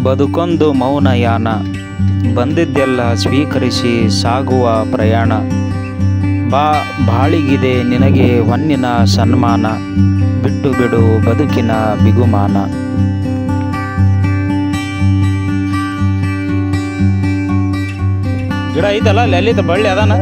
ಬದುಕೊಂದು ಮೌನಯಾನ, ಬಂದಿದ್ದೆಲ್ಲ ಸ್ವೀಕರಿಸಿ ಸಾಗುವ ಪ್ರಯಾಣ. ಬಾಳಿಗಿದೆ ನಿನಗೆ ಹೊನ್ನಿನ ಸನ್ಮಾನ, ಬಿಟ್ಟು ಬಿಡು ಬದುಕಿನ ಬಿಗುಮಾನ. ಗಿಡ ಐತಲ್ಲ ಲಲಿತ ಬಳ್ಳಿ ಅದಾನ.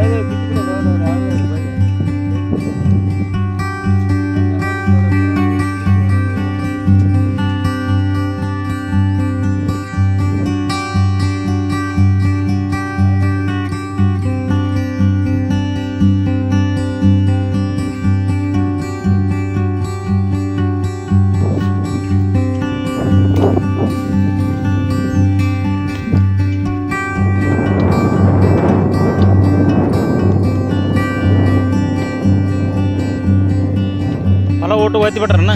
ಹೊಲ ಓಟು ಒತ್ತಿ ಬಿಟ್ರನ್ನ.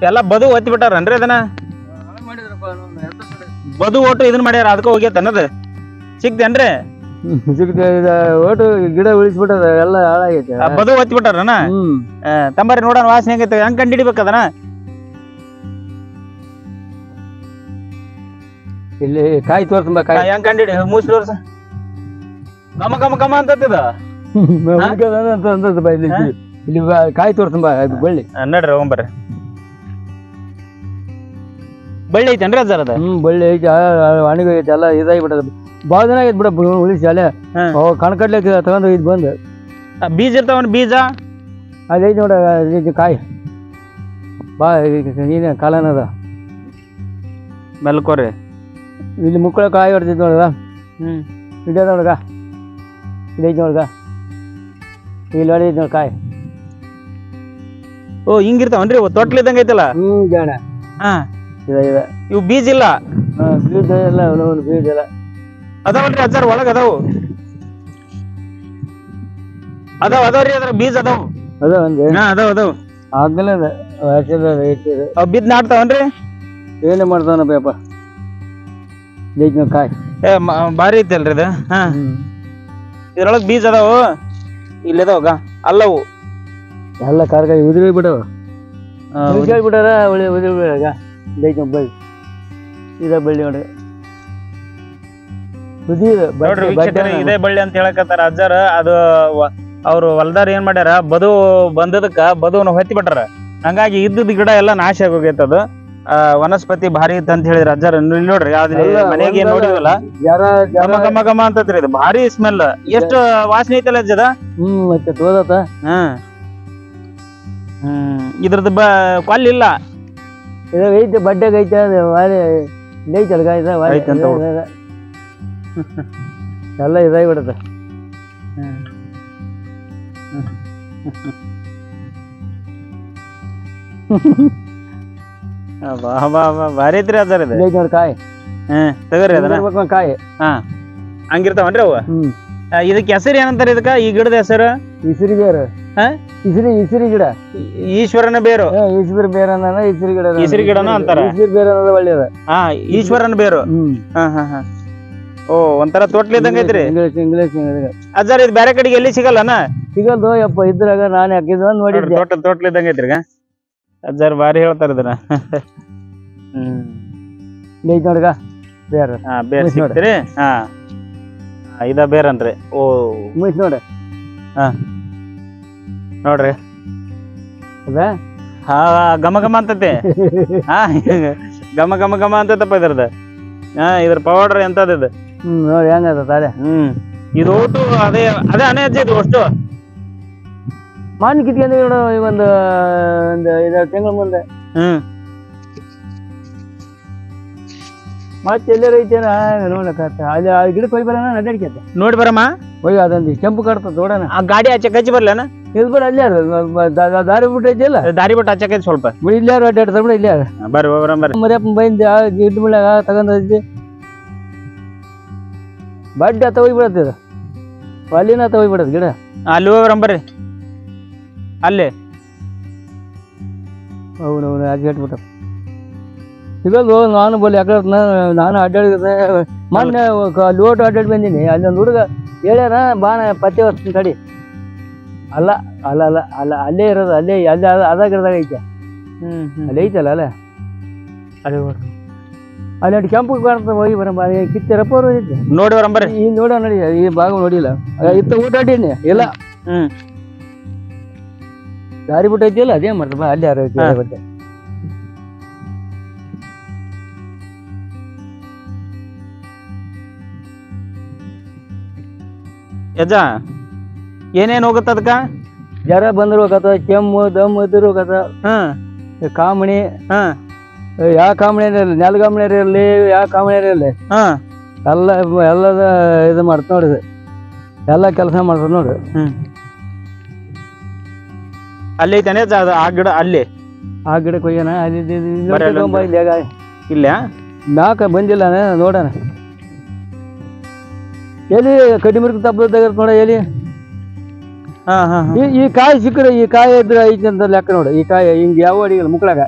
ಎಲ್ಲ ಬದು ಒತ್ತಿ ಬಿಟ್ಟಾರನ್ರಿ ಅದನ್ನ. ಬದು ಒಟ್ಟು ಇದನ್ನ ಮಾಡ್ಯಾರ, ಅದಕ್ಕೆ ಹೋಗ್ಯತ ಅನ್ನೋದು ಸಿಗ್ತೇನ್ರಿ? ಒಟ್ಟು ಗಿಡ ಉಳಿಸ್ಬಿಟ್ಟದ, ಎಲ್ಲ ಹಾಳಾಗೈತೆ. ಬದು ಒತ್ತಿ ಬಿಟ್ಟಾರನ. ತಂಬರಿ ನೋಡೋಣ ವಾಸನೆ ಹೆಂಗೈತೆ, ಹೆಂಗ್ ಕಂಡು ಹಿಡಿಬೇಕದನ? ಇಲ್ಲಿ ಕಾಯಿ ತೋರ್ಸಂಬ, ಕಾಯಿ ಹೆಂಗ್ ಕಂಡು ಹಿಡಿ, ಮೂಸಿ ತೋರ್ಸ. ಕಮ ಕಮ ಕಮ ಅಂತದ ಇಲ್ಲಿ ಕಾಯಿ ತೋರ್ಸಂಬ ಬಳ್ಳಿ. ನಡ್ರಿ ಹೋಗ್ಬರ್ರಿ. ಬಳ್ಳಿ ಐತೇನ್ರಿ ಅಜ್ಜಾರ ಅದ? ಬಳ್ಳಿ ಐತಿ, ಒಣಗೋಗೈತಿ, ಎಲ್ಲ ಇದಾಗಿಬಿಟ್ಟದ. ಭಾಳ ದಿನ ಆಗೈತಿ ಬಿಡ ಉಳಿಸಿ ಅಲ್ಲೇ ಕಣ್ಕಡ್ಲೆ ತಗೊಂಡ್ ಹೋಗಿದ್ ಬಂದು. ಬೀಜ ಇರ್ತಾವನ್ ಬೀಜ ಅದೈತಿ ನೋಡ ಕಾಯಿ. ಬಾ ನೀನೇ ಕಾಲನದ ಮೆಲ್ಕೋರಿ. ಇಲ್ಲಿ ಮುಕ್ಕಳ ಕಾಯಿ ಹೊಡ್ತೈತಿ ನೋಡದ. ಇಡದ ನೋಡ್ಗ, ಇದೈತಿ ನೋಡ್ಗ, ಇಲ್ಲಿ ಹೊಡೆದೈತಿ ನೋಡ್ ಕಾಯಿ. ಓ ಹಿಂಗಿರ್ತಾವನ್ರಿ, ತೊಟ್ಲಿದ್ದಂಗ ಐತಲ್ಲ. ಜಾಣ. ಹಾ ಇದೆ. ಇವು ಬೀಜ ಇಲ್ಲ? ಬೀಜ ಎಲ್ಲ ಬೀಜ ಎಲ್ಲ ಅದಾವಲ್ರಿ ಅಜ್ಜಾರ, ಒಳಗ ಅದಾವು ಅದಾವ್ರಿ, ಅದ್ರ ಬೀಜ ಅದಾವು. ಅದ ಒಂದು ಅದಾವ್ ಆದ್ಮೇಲೆ ಅವ್ ಬಿದ್ ನಾಡ್ತಾವನ್ರಿ? ಏನೇ ಮಾಡ್ತಾನಪ್ಪ ಯಪ್ಪ ಐತಿ ನೋಡಿ ಕಾಯಿ. ಭಾರಿ ಐತಲ್ರಿ ಇದು. ಹಾ ಇದ್ರೊಳಗ್ ಬೀಜ ಅದಾವು ಇಲ್ಲದಾವ ಅಲ್ಲವು ಎಲ್ಲ ಕಾರ್ಕಾಯಿ ಉದುರಿ ಬಿಡವ ಬಿಟ್ಟಾರ ಒಳ್ಳೆ ಉದುರಿ ಬಿಡಾಗ ಐತಿ ನೋಡಿ ಬಳ್ಳಿ ಇದ ಬಳ್ಳಿ ನೋಡಿ ನೋಡ್ರಿ ವೀಕ್ಷಕರೇ, ಇದೇ ಬಳ್ಳಿ ಅಂತ ಹೇಳಕತ್ತಾರ ಅಜ್ಜಾರ. ಅದು ಅವ್ರು ಹೊಲ್ದಾರ ಏನ್ ಮಾಡ್ಯಾರ, ಬದು ಬಂದದಕ್ಕ ಬದುವನ್ನ ಹೊತ್ತಿ ಬಿಟ್ಟಾರ. ಹಂಗಾಗಿ ಇದ್ದದ ಗಿಡ ಎಲ್ಲಾ ನಾಶ ಆಗೋಗೈತ. ಅದು ವನಸ್ಪತಿ ಭಾರಿ ಇತ್ತ ಅಂತ ಹೇಳಿದ್ರ ಅಜ್ಜಾರ. ನೋಡ್ರಿ ಮನೆಗೆ ನೋಡಿವಲ್ಲ ಗಮ ಗಮ ಗಮ ಅಂತತ್ರಿ, ಇದು ಭಾರಿ ಸ್ಮೆಲ್. ಎಷ್ಟು ವಾಸನೆ ಐತಲ್ಲ ಅಜ್ಜದ. ಮತ್ತೆ ತೋದತ. ಇದ್ರದ್ದು ಕೊಲ್ಲಿಲ್ಲ, ಐತೆ ಬಡ್ಡೆಗೆ ಐತೆ ಐತಲ್ಲ ಗಾಯ ಎಲ್ಲ ಇದಾಗಿ ಬಿಡುತ್ತೆ. ಭಾರಿ ಐತ್ರಿ ಅದಾರ ಇದು. ಐತಿ ನೋಡಿ ಕಾಯಿ. ತಗೋರಿ ಅದನ್ನ ಕಾಯಿ. ಹಂಗಿರ್ತಾವನ್ರಿ ಅವ. ಇದಕ್ಕೆ ಹೆಸರು ಏನಂತಾರ ಇದಕ್ಕ, ಈ ಗಿಡದ ಹೆಸರು? ಇಸಿರಿ ಬೇರು. ಇಸಿರಿ ಗಿಡ. ಈಶ್ವರನ ಬೇರು. ಈಶ್ವರ ಬೇರ ಇಸಿರಿ ಗಿಡ. ಇಸಿರಿ ಗಿಡನ ಅಂತಾರ. ಇಸಿರಿ ಬೇರ ಅನ್ನೋದು ಒಳ್ಳೇದ. ಈಶ್ವರನ ಬೇರು. ಓ, ಒಂಥರ ತೋಟ್ಲಿ ಇದ್ದಂಗ ಐತ್ರಿ. ಇಂಗ್ಲಿಷ್ ಅಜ್ಜಾರ ಇದು ಬೇರೆ ಕಡೆಗೆ ಎಲ್ಲಿ ಸಿಗಲ್ಲನ? ಸಿಗಲ್ದು ಯಪ್ಪ, ಇದ್ರಾಗ ನಾನು ಹಾಕಿದ್ವ ನೋಡಿದ್ದೆ. ತೋಟ್ಲಿ ಇದ್ದಂಗ ಐತ್ರಿಗ. ಅಜ್ಜಾರ್ ಬಾರಿ ಹೇಳ್ತಾರ ಇದನ್ನ. ಐತಿ ನೋಡ್ಗ ಬೇರ. ಬೇರ್ ಸಿಗ್ತೀರಿ. ಇದ ಬೇರನ್ರಿ. ಓ ಮುಗಿಸ್ ನೋಡ್ರಿ. ನೋಡ್ರಿ ಅದ ಗಮ ಗಮ ಅಂತತೆ. ಗಮ ಗಮ ಗಮ ಅಂತತಪ್ಪ ಇದ್ರದ. ಇದ್ರ ಪೌಡರ್ ಎಂತದ ಇದು. ನೋಡಿ ಹೆಂಗದ ತಾಳೆ. ಇದು ಒಟ್ಟು ಅದೇ ಅದೇ ಅನೇ ಅಜ್ಜ ಇದು ಅಷ್ಟು ಮಣ್ಣು ಕಿತ್ಕೊಂಡು ಒಂದು 5 ತಿಂಗಳ ಮುಂದೆ. ಮತ್ತೆ ಎಲ್ಲಾರ ಐತೇನ ನೋಡಕತ್ತ ಅಲ್ಲಿ ಆ ಗಿಡಕ್ಕೆ ಹೋಗಿ ಬರೋಣ ಅಡ್ಡಾಡ್ಕತ್ತ ನೋಡಿ ಬರಮ್ಮ. ಹೋಗಿ ಅದೊಂದು ಕೆಂಪು ಕಾಡ್ತದ ನೋಡೋಣ. ಆ ಗಾಡಿ ಆಚೆ ಕಚ್ಚಿ ಬರ್ಲೇನ? ಇಲ್ಬೇಡ ಅಲ್ಲೇ ದಾರಿ ಬಿಟ್ಟು ಐತಿಲ್ಲ, ದಾರಿ ಬಿಟ್ಟು ಆಚೆ ಸ್ವಲ್ಪ ಇಲ್ಲಾರು ಅಡ್ಡಾಡ್ತಾರ ಬಿಡ ಇಲ್ಲೇ. ಬರ್ರಿ ಬರ್ರಿ. ಮರಿಯಪ್ಪ ಬೈಂದ ಗಿಡ್ಡ ಬಿಳಾಗ ತಗೊಂಡೈತಿ ಬಡ್ಡಿ ಆತ ಹೋಗ್ಬಿಡತ್ತದ. ಅಲ್ಲಿನ ಆತ ಹೋಗ್ಬಿಡತ್ ಗಿಡ. ಅಲ್ಲಿ ಹೋಗ್ಬರ್ರಿ ಅಲ್ಲಿ. ಅವನವನು ಆಚೆ ಇಟ್ಬಿಟ್ಟ ಸಿಗಲ್ದು. ನಾನು ಬಲ್ಲಿ ಯಾಕಡೆ ನಾನು ಅಡ್ಡಾಡಿದ್ರೆ ಮೊನ್ನೆ ಲೋಟು ಅಡ್ಡಾಡಿ ಬಂದೀನಿ. ಅಲ್ಲೊಂದು ಹುಡುಗ ಹೇಳ್ಯಾರ ಬಾಣ ಪತ್ತೆ ಹೊರ್ತೀನಿ ತಡಿ. ಅಲ್ಲ ಅಲ್ಲ ಅಲ್ಲ ಅಲ್ಲ ಅಲ್ಲೇ ಇರೋದು, ಅಲ್ಲೇ ಅಲ್ಲಿ ಅದ ಗಿಡದಾಗ ಐತೆ. ಅಲ್ಲಿ ಐತಲ್ಲ ಅಲ್ಲ ಅಲ್ಲಿ ಅಲ್ಲಿ ಅಷ್ಟು ಕೆಂಪು ಕಾಣ್ತದೆ. ಹೋಗಿ ಬರಮ್ಮ ಕಿತ್ತರಪ್ಪ ಅವ್ರು ಐತೆ ನೋಡಿ ಬರಂಬರಿ. ಈ ನೋಡ ನೋಡಿ ಈ ಭಾಗ ನೋಡಿಲ್ಲ. ಇತ್ತ ಊಟ ಅಡ್ಡೀನಿ ಇಲ್ಲ ದಾರಿ ಬಿಟ್ಟು ಐತಿಲ್ಲ ಅದೇ ಮಾಡ್ತಪ್ಪ ಅಲ್ಲಿ ಯಾರು ಐತಿ. ಯಜ್ಜ ಏನೇನ್ ಹೋಗುತ್ತ ಅದಕ್ಕ? ಜ್ವರ ಬಂದ್ರು ಹೋಗತ್ತ, ಕೆಮ್ಮು ದಮ್ ಇದ್ರು ಹೋಗತ್ತ, ಕಾಮಣಿ. ಯಾವ ಕಾಮಣಿ ಇರಲಿ, ನೆಲಗಾಮಣಿ ಇರಲಿ, ಯಾವ ಕಾಮಣಿ ಇರಲಿ ಎಲ್ಲದ ಇದು ಮಾಡ್ತ ನೋಡಿದ. ಎಲ್ಲ ಕೆಲಸ ಮಾಡ್ತದ ನೋಡ್ರಿ. ಅಲ್ಲಿ ಐತಾನೆ ಆ ಗಿಡ. ಅಲ್ಲಿ ಆ ಗಿಡಕ್ಕೆ ಹೋಗ್ಯಾನ. ಅಲ್ಲಿ ಇಲ್ಲ ನಾಕ ಬಂದಿಲ್ಲ ನೋಡೋಣ. ಎಲ್ಲಿ ಕಡಿಮೆ ತಪ್ಪದಾಗ ನೋಡ ಎಲ್ಲಿ. ಈ ಕಾಯಿ ಸಿಕ್ಕರೆ, ಈ ಕಾಯಿ ಇದ್ರೆ ಐತಿ ಅಂತ ಲೆಕ್ಕ ನೋಡು. ಈ ಕಾಯಿ ಹಿಂಗ ಯಾವ ಅಡಿಗಲ್ಲ ಮುಕ್ಳಾಗ.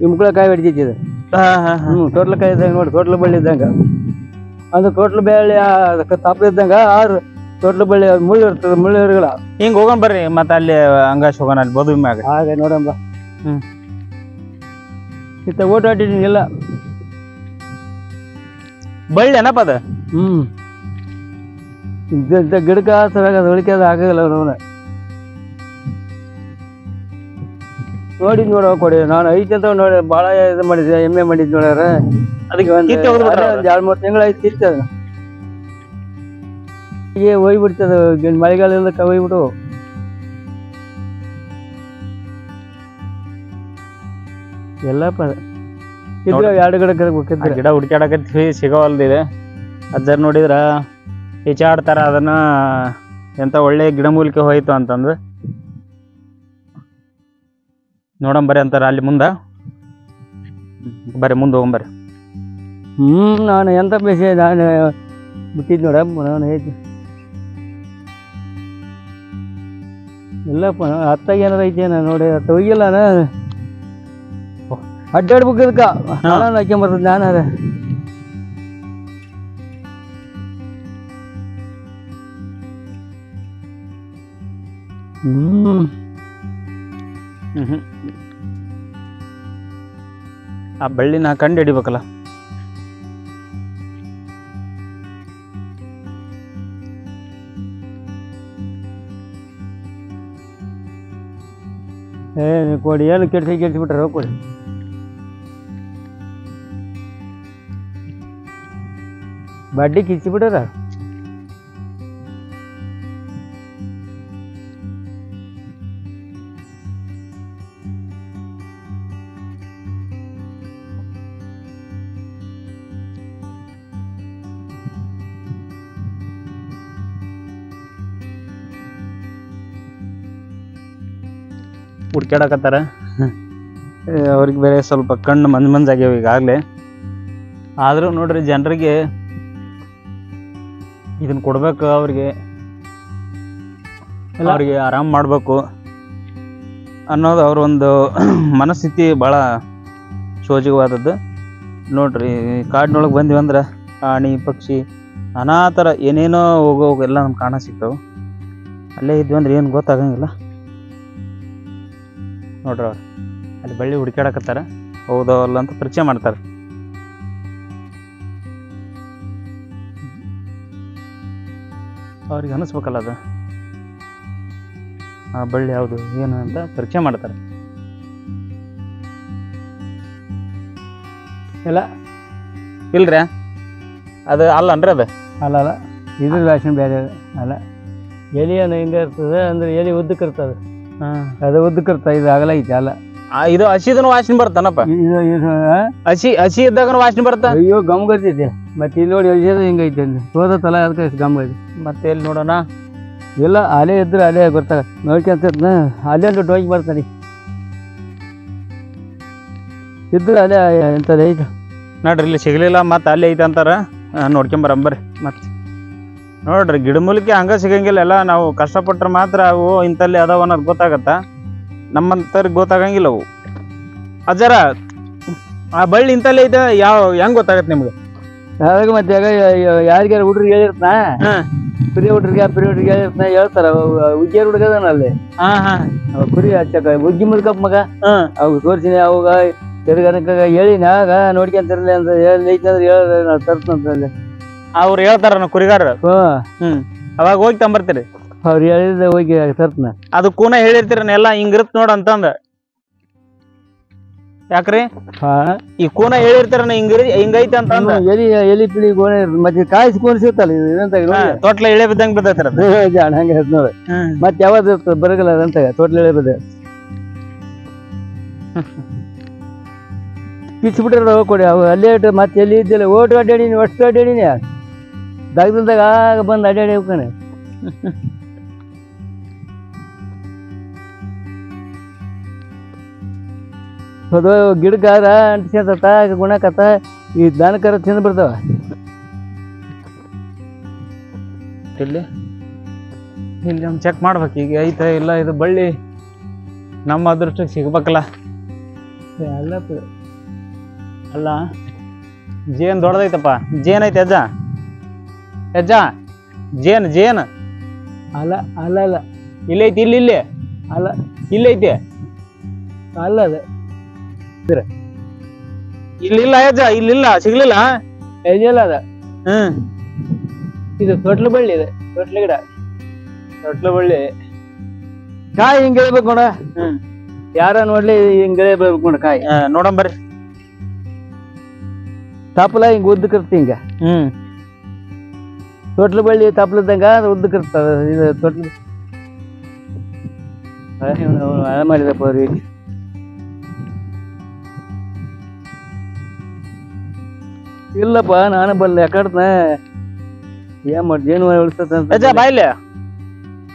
ಈ ಮುಕ್ಳ ಕಾಯಿ ಹೊಡಿತೈತಿ ಇದು. ಟೋಟ್ಲ ಕಾಯಿ ಇದ್ದಂಗ ನೋಡಿ, ಟೋಟ್ಲ ಬಳ್ಳಿ ಇದ್ದಂಗ. ಅದು ಟೋಟ್ಲ ಬೆಳ್ಳಿ ತಪ್ಪ ಇದ್ದಂಗ 6 ಟೋಟ್ಲ ಬಳ್ಳಿ ಮುಳ್ಳು ಇರ್ತದ. ಮುಳ್ಳುಗಳ ಹಿಂಗ ಹೋಗೋಣ ಬರ್ರಿ. ಮತ್ತ ಅಲ್ಲಿ ಹಂಗಾಶ್ ಹೋಗೋಣ ಅಲ್ಲಿ ಬದು ಮ್ಯಾಗ. ಹಾಗೆ ನೋಡಂಬ. ಇತ್ತ ಓಟ ಆಡಿನಿ ಇಲ್ಲ ಬಳ್ಳಿ ಏನಪ್ಪ ಅದ. ಗಿಡಕ ಸರಿಯಾಗ ಉಳಿಕೆ ಆಗಲ್ಲ. ನೋಡಿದ್ ನೋಡ ಕೊಡಿ. ನಾನು ಐತಿ ಅಂತ ನೋಡಿ ಭಾಳ ಇದು ಮಾಡಿದ್ದೆ, ಎಮ್ಮೆ ಮಾಡಿದ್ ನೋಡ್ಯಾರ. ಅದಕ್ಕೆ ಒಂದು 2-3 ತಿಂಗಳು ಐತಿ ಕಿತ್ತದ. ಹೀಗೆ ಹೋಗ್ಬಿಡ್ತದ ಮಳೆಗಾಲ ಇಲ್ಲಕ್ಕ ಹೋಗ್ಬಿಟ್ಟು. ಎಲ್ಲಪ್ಪ ಇದ್ರ 2 ಗಿಡ ಗಿಡ ಹುಡ್ಕ್ಯಾಡಕತ್ತೀವಿ, ಸಿಗೋವಲ್ದಿದೆ. ಅಜ್ಜರ್ ನೋಡಿದ್ರ ಈಚಾಡ್ತಾರ ಅದನ್ನ ಎಂತ ಒಳ್ಳೆ ಗಿಡಮೂಲಿಕೆ ಹೋಯ್ತು ಅಂತಂದು ನೋಡಂಬರಿ ಅಂತಾರ. ಅಲ್ಲಿ ಮುಂದ ಬರ್ರಿ, ಮುಂದೆ ಹೋಗಂಬರ್ರಿ. ನಾನು ಎಂತ ಬೇಸಿ ನಾನು ಬಿಟ್ಟಿದ್ ನೋಡ. ನಾನು ಐತಿ ಇಲ್ಲಪ್ಪ. ಹತ್ತಾಗ ಏನಾರ ಐತಿ ನಾನು ನೋಡಿ. ಅತ್ತ ಹೋಗಿಲ್ಲ ಅಡ್ಡಾಡ್ಬೇಕು ಇದಕ್ಕ ಹಾಕ್ಯಂಬರ್ತದ ನಾನಾರ ಆ ಬಳ್ಳಿನ ಕಂಡು ಹಿಡಿಬೇಕಲ್ಲ. ಕೊಡಿ ಏನು ಕೆಡ್ಸಿಬಿಟ್ರ ಕೊಡಿ. ಬಡ್ಡಿ ಕಿಚ್ಚಿಬಿಟ್ರ. ಹುಡ್ಕ್ಯಾಡಕತ್ತಾರ. ಅವ್ರಿಗೆ ಬೇರೆ ಸ್ವಲ್ಪ ಕಣ್ಣು ಮಂಜಾಗ್ಯಾವ ಈಗಾಗಲೇ. ಆದರೂ ನೋಡ್ರಿ ಜನರಿಗೆ ಇದನ್ನ ಕೊಡ್ಬೇಕು, ಅವ್ರಿಗೆ ಆರಾಮ್ ಮಾಡ್ಬೇಕು ಅನ್ನೋದು ಅವ್ರ ಒಂದು ಮನಸ್ಥಿತಿ ಭಾಳ ಶೋಚಕವಾದದ್ದು. ನೋಡ್ರಿ ಕಾಡಿನೊಳಗೆ ಬಂದಿವಿ ಅಂದ್ರೆ ಪ್ರಾಣಿ ಪಕ್ಷಿ ನಾನಾ ಥರ ಏನೇನೋ ಹೋಗೋವೆಲ್ಲ ನಮ್ಗೆ ಕಾಣ ಸಿಗ್ತಾವೆ. ಅಲ್ಲೇ ಇದ್ವಿ ಅಂದ್ರೆ ಏನು ಗೊತ್ತಾಗಂಗಿಲ್ಲ. ನೋಡ್ರಿ ಅವ್ರು ಅಲ್ಲಿ ಬಳ್ಳಿ ಹುಡ್ಕ್ಯಾಡಕತ್ತಾರ, ಹೌದವಲ್ಲ ಅಂತ ಪರಿಚಯ ಮಾಡ್ತಾರೆ. ಅವ್ರಿಗೆ ಅನಿಸ್ಬೇಕಲ್ಲ ಅದು ಆ ಬಳ್ಳಿ ಯಾವುದು ಏನು ಅಂತ ಪರಿಚಯ ಮಾಡ್ತಾರೆ. ಇಲ್ಲ ಇಲ್ರಿ ಅದು ಅಲ್ಲನ್ರಿ ಅದು ಅಲ್ಲ ಇದ್ರ ವ್ಯಾಷನ್ ಬೇರೆ ಅಲ್ಲ. ಎಲಿ ಏನು ಹಿಂಗೆ ಇರ್ತದೆ ಅಂದ್ರೆ ಎಲಿ ಉದ್ದಕ್ಕೆ ಇರ್ತದೆ. ಅದು ಉದ್ದಕ್ಕೆ ಇರ್ತ ಇದು ಆಗಲ್ಲ ಐತೆ ಅಲ್ಲ. ಇದು ಹಸಿದನು ವಾಸನೆ ಬರ್ತಾನಪ್ಪ. ಹಸಿ ಇದ್ದಾಗ ವಾಸನೆ ಬರ್ತಾ. ಅಯ್ಯೋ ಗಮ್ಗತ್ತೈತೆ. ಮತ್ತೆ ಇಲ್ಲಿ ನೋಡಿ ಎಲ್ಲಿ ಹಿಂಗೈತೆ ಸೋದತ್ತಲ್ಲ ಅದಕ್ಕೆ ಗಮ್ಗೈತೆ. ಮತ್ತೆ ಎಲ್ಲಿ ನೋಡೋಣ. ಇಲ್ಲ ಅಲೆ ಇದ್ರೆ ಅಲೆ ಗೊತ್ತಾಗ ನೋಡ್ಕೊಂತ ಅಲ್ಲೇ ಒಂದು ಹೋಗಿ ಬರ್ತಾನೆ ಇದ್ರೆ ಅಲೆ ಎಂಥದ್ದು ಐತೆ ನೋಡ್ರಿ. ಇಲ್ಲಿ ಸಿಗ್ಲಿಲ್ಲ ಮತ್ತೆ ಅಲ್ಲಿ ಐತೆ ಅಂತಾರ. ನೋಡ್ಕೊಂಬರಂಬರ್ರಿ. ಮತ್ತೆ ನೋಡ್ರಿ ಗಿಡಮೂಲಿಕೆ ಹಂಗ ಸಿಗಂಗಿಲ್ಲ. ಎಲ್ಲ ನಾವು ಕಷ್ಟಪಟ್ರೆ ಮಾತ್ರ ಅವು ಇಂಥಲ್ಲಿ ಅದಾವ ಅನ್ನೋದು ಗೊತ್ತಾಗತ್ತ. ನಮ್ಮಂತವ್ರಿಗೆ ಗೊತ್ತಾಗಂಗಿಲ್ಲ ಅವು. ಅಜ್ಜಾರ ಆ ಬಳ್ಳಿ ಇಂತಲ್ಲಿ ಐತೆ ಹೆಂಗ್ ಗೊತ್ತಾಗತ್ತೆ ನಿಮ್ಗೆ? ಯಾವಾಗ ಮತ್ತೆ ಯಾರಿಗಾರ ಹುಡ್ರಿಗೆ ಹೇಳಿರ್ತಾ ಕುರಿ ಹುಡ್ರಿಗೆ ಹೇಳಿರ್ತಾ ಹೇಳ್ತಾರ. ಉಜ್ಜಿಯರ್ ಹುಡ್ಗದಾನ ಅಲ್ಲಿ ಕುರಿ ಹಚ್ಚಕ ಉಜ್ಜಿ ಮುಲ್ಕಪ್ಪ ಮಗ ಅವು ತೋರ್ಸಿನಿ ಅವಾಗ ತಿರ್ಗನಕ ಹೇಳಿನ ಆಗ ನೋಡ್ಕೊಂತಿರ್ಲಿ ಅಂತ ಐತಂದ್ರೆ ಹೇಳ ತರ್ತಂತಲ್ಲಿ ಅವ್ರು ಹೇಳ್ತಾರ ಕುರಿಗಾರ. ಅವಾಗ ಹೋಗಿ ತಂಬರ್ತೀರಿ. ಅವ್ರು ಹೇಳಿದ ಹೋಗಿ ತರ್ತನ. ಅದು ಕೂನ ಹೇಳಿರ್ತೀರ ಎಲ್ಲ ಹಿಂಗಿರುತ್ತ ನೋಡ ಅಂತಂದ. ಯಾಕ್ರಿ ಈ ಕೂನ ಹೇಳಿರ್ತಾರ ಹಿಂಗೈತೆ ಅಂತ ಎಲಿ ಪಿಳಿ ಗೋಣ ಮತ್ತೆ ಕಾಯಿಸಿ ಕೋಣ ಸಿಗ್ತಲ್ಲ ತೊಟ್ಲ ಇಳೆ ಬಿದ್ದಂಗ ಬಿದ್ದೈತ್ರ ಹಂಗ ನೋಡಿ. ಮತ್ತೆ ಯಾವ್ದು ಬರಗಲ್ಲ ಅಂತ ತೊಟ್ಲ ಇಳೆ ಬಿದ್ದ ಕಿಚ್ಬಿಟ್ರ ಕೊಡಿ. ಅವು ಅಲ್ಲೇ ಮತ್ತೆ ಎಲ್ಲಿ ಇದ್ದಿಲ್ಲ ಓಟು ಅಡ್ಡಾಡಿನಿ ಅಷ್ಟು ಅಡ್ಡಾಡಿನಿ ದಗದಾಗ ಆಗ ಬಂದು ಅಡ್ಡಾಡಿ ಹೋಗ್ತಾನೆ. ಅದು ಗಿಡಗಾರ ಅಂಟಿಸ್ಕತ್ತ ಗುಣಕತ್ತ ಈ ದನಕರ ತಿಂದು ಬರ್ತಾವ. ಇಲ್ಲಿ ಇಲ್ಲಿ ಚೆಕ್ ಮಾಡ್ಬೇಕು ಈಗ ಐತೆ ಇಲ್ಲ. ಇದು ಬಳ್ಳಿ ನಮ್ಮ ಅದೃಷ್ಟಕ್ಕೆ ಸಿಗ್ಬೇಕಲ್ಲ. ಅಲ್ಲ ಜೇನ್ ದೊಡ್ಡದೈತಪ್ಪ. ಜೇನ್ ಐತೆ ಅಜ್ಜ ಅಜ್ಜ ಜೇನ್ ಜೇನ್ ಅಲ್ಲ ಅಲ್ಲ ಅಲ್ಲ ಇಲ್ಲೈತಿ. ಇಲ್ಲಿ ಅಲ್ಲ ಇಲ್ಲೈತಿ ಅಲ್ಲ ಅದ ಇಲ್ಲಿಲ್ಲ ಅಜ್ಜ. ಇಲ್ಲಿಲ್ಲ ಸಿಗ್ಲಿಲ್ಲ. ಎಲ್ಲಿಲ್ಲ ಅದ. ಇದು ತೊಟ್ಲು ಬಳ್ಳಿ ಇದೆ. ತೊಟ್ಲು ಗಿಡ ತೊಟ್ಲು ಬಳ್ಳಿ ಕಾಯಿ ಹಿಂಗೆ ಹೇಳ್ಬೇಕು ನೋಡ. ಯಾರ ನೋಡ್ಲಿ ಹಿಂಗೆ ಹೇಳ್ಬೇಕು ನೋಡ ಕಾಯಿ. ನೋಡಂಬರ್ರಿ. ತಪ್ಪಲ ಹಿಂಗ ಉದ್ದಕ್ಕಿರ್ತ ಹಿಂಗ. ತೊಟ್ಲು ಬಳ್ಳಿ ತಪ್ಪಲದಂಗ ಉದ್ದಕ್ಕಿರ್ತದ. ಇದು ತೊಟ್ಲು ಮಾಡಿದಪ್ಪ ಅವ್ರಿಗೆ. ಇಲ್ಲಪ್ಪ ನಾನು ಬಲ್ಲ ಯಾಕಡ್ತ ಏನ್ ಮಾಡಿ ಜೇನು ಉಳಿಸ್ತದ ಬಾಯಿಲ್ಲ.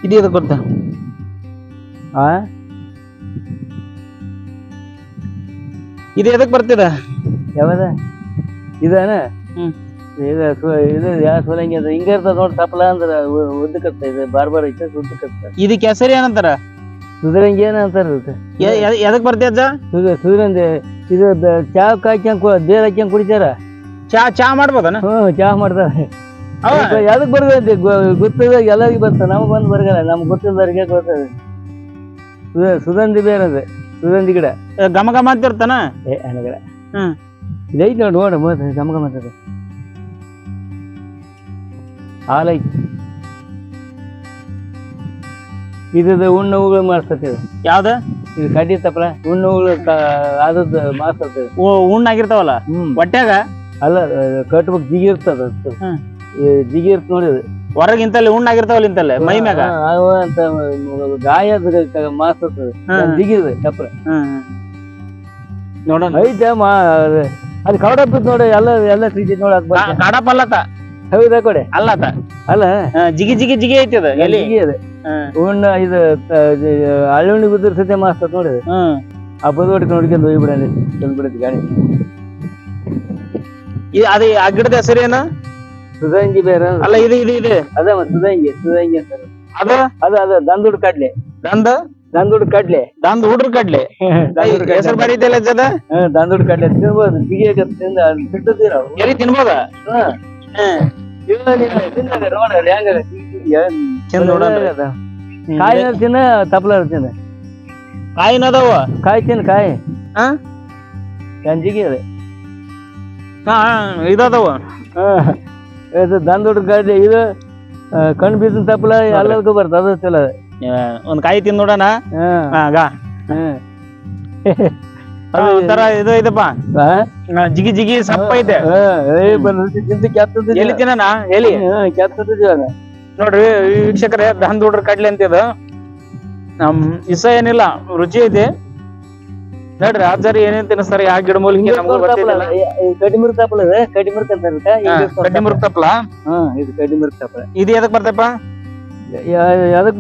ಇದು ಎದಕ್ ಗೊತ್ತಾ? ಇದು ಎದಕ್ ಬರ್ತಿದ? ಯಾವದ ಇದಾನ? ಇದು ಯಾವ ಸೋಲಂಗಿ ಅದ ಹಿಂಗ ಇರ್ತದ ನೋಡ್. ತಪ್ಪಲ ಅಂದ್ರ ಉದ್ದಕತ್ತ. ಇದು ಬಾರ್ ಐತೆ ಉದ್ದಕತ್ತ. ಇದಕ್ಕೆ ಹೆಸರು ಏನಂತಾರ? ಸುಧರಂಗಿ ಏನ ಅಂತಾರ. ಎದಕ್ ಬರ್ತಿ ಅಜ್ಜ? ಸುಧರಂಗಿ ಇದು ಚಾ ಹಾಕ್ಯಂಗ್ ಬೇರೆ ಹಾಕ್ಯಂಗ್ ಕುಡಿತಾರ. ಚಾ ಮಾಡ್ಬೋದನ? ಚಾ ಮಾಡ್ತಾರೆ. ಯಾವ್ದಕ್ ಬರ್ತದೆ ಗೊತ್ತದ ಎಲ್ಲರಿಗೂ ಬರ್ತದೆ, ನಮಗ್ ಬಂದು ಬರಗಲ್ಲ, ನಮ್ಗೆ ಗೊತ್ತಿಲ್ಲದವ್ರಿಗೆ ಗೊತ್ತದ. ಸುಗಂಧಿ ಬೇರೆ ಅದ, ಸುಗಂಧಿ ಗಿಡ ಘಮ ಘಮ ಅಂತಿರ್ತಾನ. ಗಿಡ ಇದೈತಿ ನೋಡಿ, ನೋಡ ಘಮ ಘಮ ಅಂತದ. ಹಾಲೈತಿ. ಇದು ಉಣ್ಣು ಹೂಗಳು ಮಾಡ್ತದೆ. ಯಾವ್ದ ಇದು ಕಡ್ಡಿ ತಪ್ಪಲ ಉಣ್ಣು ಹೂಗಳು ಆದದ್ದು ಮಾಡ್ತದೆ. ಉಣ್ಣಾಗಿರ್ತಾವಲ್ಲ ಹೊಟ್ಯಾಗ? ಅಲ್ಲ, ಕಟ್ಬೇಕು ಜಿಗಿ ಇರ್ತದ, ಜಿಗಿ ಇರ್ತ ನೋಡಿ. ಹೊರಗಿಂತಲ್ಲಿ ಉಣ್ಣಾಗಿರ್ತಾವಲ್ಲ ಇಂತಲ್ಲ ಮೈ ಮ್ಯಾಗ ಅಂತ ಗಾಯದ ಮಾಸ್ತದ ಜಿಗಿದ ತಪ್ಪಲ ನೋಡ ಐತೆ. ಅಲ್ಲಿ ಕವಡಪ್ಪ ನೋಡಿ, ಎಲ್ಲ ಸಿಗಿ ನೋಡಿ. ಅದ್ ಕಾಡಪ್ಪ ಅಲ್ಲತ? ಹೌದಾ ಕೊಡೆ ಅಲ್ಲತ? ಅಲ್ಲ, ಜಿಗಿ ಜಿಗಿ ಜಿಗಿ ಐತಿ ಅದ. ಜಿಗಿ ಅದ ಉಣ್ಣ. ಇದು ಹಳ್ಳುಣ್ಣಿ ಬಿದ್ದ್ರ ಸತ್ಯ ಮಾಸ್ತದ ನೋಡಿ. ಆ ಬದುವಟ್ಟಿ ನೋಡ್ಕೊಂಡು ಹೋಗ್ಬಿಡ ತಂದ್ಬಿಡತ್ ಗಾಡಿ. ಅದೇ ಆ ಗಿಡದ ಹೆಸರೇನು? ಸುದಂಗಿ ಬೇರೆ ಅಲ್ಲ, ಇದು ಅದ ಸುದಂಗಿ ಅಂತಾರ. ಅದ ದಂದುಡ್ ಕಡ್ಲೆ. ದಂದುಡ್ ಕಡ್ಲೆ, ಹುಡ್ರ ಕಡ್ಲೆ ಹೆಸರು ಬರೀತಿಲ್ಲ ಜದ. ದಂದುಡ್ ಕಡ್ಲೆ ತಿನ್ಬೋದು, ಜಿಗಿಯ ಬಿಟ್ಟದಿರ ಎಲ್ಲಿ ತಿನ್ಬೋದ? ಕಾಯಿನ ತಿನ್ನ, ತಪ್ಪಲ ತಿನ್ನ. ಕಾಯಿನದವ? ಕಾಯಿ ತಿನ್ನ, ಕಾಯಿ ಜಿಗಿ ಅದ. ಇದದವ ದಂದುಡ್ ಕಡ್ಲೆ. ಇದು ಕಣ್ ಬೀಸಿನ ತಪ್ಪಲ ಎಲ್ಲದಕ್ಕೂ ಬರ್ತದ. ಅದು ಚಲ. ಒಂದ್ ಕಾಯಿ ತಿಂದ್ ನೋಡೋಣ. ಒಂಥರ ಇದು ಐತಪ್ಪ, ಜಿಗಿ ಜಿಗಿ ಸಪ್ಪ ಐತೆ. ಎಲ್ಲಿ ತಿನ್ನ ಎಲ್ಲಿ ನೋಡ್ರಿ ವೀಕ್ಷಕರೇ, ದಂದುಡ್ರ ಕಡ್ಲೆ ಅಂತಿದ. ಇಸ ಏನಿಲ್ಲ, ರುಚಿ ಐತಿ ನೋಡ್ರಿ. ಅಜ್ಜಾರಿ ಏನೇನ್ ತಿನ್ನಿಸ್ತಾರ ಯಾವ ಗಿಡ ಮೂಲಿಕೆ ನಮಗೂ ಗೊತ್ತಿಲ್ಲ. ಕಡಿಮಿರ್ ತಪ್ಪಲ, ಕಡಿಮಿರ್ ಕಡ್ಡಿಮುರ್ಕ್ ತಪ್ಪಲ. ಇದು ಕಡಿಮಿರ್ ತಪ್ಪಲ. ಇದು ಎದಕ್ ಬರ್ತಪ್ಪ? ಯಾವ್ದಕ್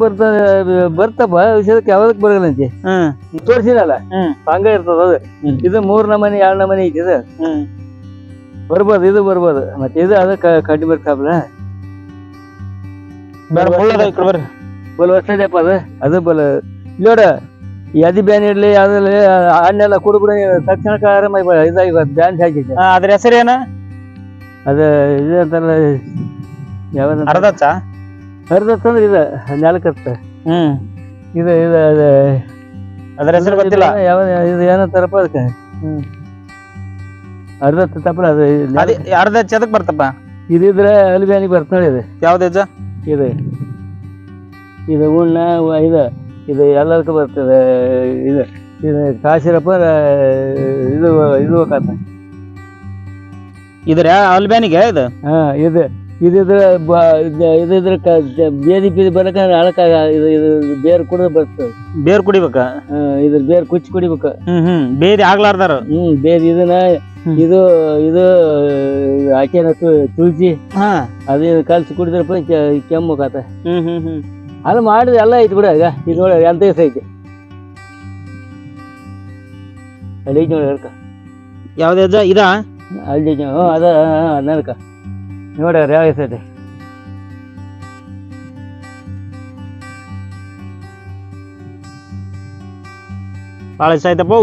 ಬರ್ತಪ್ಪ ವಿಷಯಕ್ಕೆ ಯಾವ್ದಕ್ ಬರಲ್ಲ ಅಂತೆ. ತೋರ್ಸಿನಲ್ಲ ಹಂಗ ಇರ್ತದ ಅದು. ಇದು 3 ನಮನಿ 2 ನಮನಿ ಐತಿ. ಇದು ಬರ್ಬೋದು, ಇದು ಬರ್ಬೋದು. ಮತ್ತೆ ಇದು ಅದ ಕಡಿಮಿರ್ ತಪ್ಪಲ. ಬಲ್ ವರ್ಷದಪ್ಪ ಅದು ಬಲ್ ನೋಡ. ಎದಿ ಬ್ಯಾನ್ ಇರ್ಲಿ ಯಾವ್ದಲ್ಲ, ಹಣ್ಣೆಲ್ಲ ಕುಡಿಬಿಡ ತಕ್ಷಣ ಆರಾಮಾಗಿ ಇದಾಗಿ ಬ್ಯಾನ್ ಹಾಕಿದ್ದೆ. ಅದ್ರ ಹೆಸರೇನ? ಅದ ಇದು ಅಂತಾರಲ್ಲ, ಯಾವ್ದ ಅರ್ಧಚ್ಚ? ಅರ್ಧಚ್ಚ ಅಂದ್ರೆ ಇದು ನೆಲಕತ್ತ. ಇದು ಅದ್ರ ಹೆಸರು ಗೊತ್ತಿಲ್ಲ. ಯಾವ ಇದು ಏನಂತಾರಪ್ಪ ಅದಕ್ಕೆ? ಅರ್ಧಚ್ಚ ತಪ್ಪಲ. ಅದು ಅರ್ಧಚ್ಚ ಎದಕ್ ಬರ್ತಪ್ಪ? ಇದಿದ್ರೆ ಅಲ್ಲಿ ಬ್ಯಾನಿಗೆ ಬರ್ತ ನೋಡಿ. ಇದು ಯಾವ್ದಜ್ಜ? ಇದು ಉಣ್ಣ ಇದು ಎಲ್ಲದಕ್ಕೂ ಬರ್ತದೆ. ಇದು ಕಾಸಿರಪ್ಪ ಇದು ಹೋಗತ್ತ. ಇದ್ರ ಅಲ್ಬ್ಯಾನಿಗೆ ಇದು? ಇದಿದ್ರೆ ಬೇದಿ ಪೀದಿ ಬರಕ ಅಳಕಾಗ. ಇದು ಬೇರ್ ಕುಡಿದು ಬರ್ತದೆ. ಬೇರ್ ಕುಡಿಬೇಕ? ಇದ್ರ ಬೇರ್ ಕುಚ್ಚಿ ಕುಡಿಬೇಕ. ಬೇದಿ ಆಗ್ಲಾರ್ದಾರ. ಬೇದಿ ಇದನ್ನ ಇದು ಆಕೆನ ತುಳಸಿ ಅದೇನು ಕಲ್ಸಿ ಕುಡಿದ್ರಪ್ಪ ಕೆಮ್ಮು ಕಾತ. ಅದು ಮಾಡಿದ್ರೆ ಎಲ್ಲ ಐತಿ ಬಿಡ. ಈಗ ಇದು ನೋಡಿ ಎಂತ ದಿವಸ ಐತಿ ಅಲ್ಲಿ ಐತಿ ನೋಡಿ ಹೇಳ್ಕ. ಯಾವ್ದು ಇದ? ಅಲ್ಲಿ ಅದ ನಡ್ಕ ನೋಡ ಯಾವ ದಿವಸ ಐತಿ. ಭಾಳ ಇಷ್ಟ ಆಯ್ತಪ್ಪ.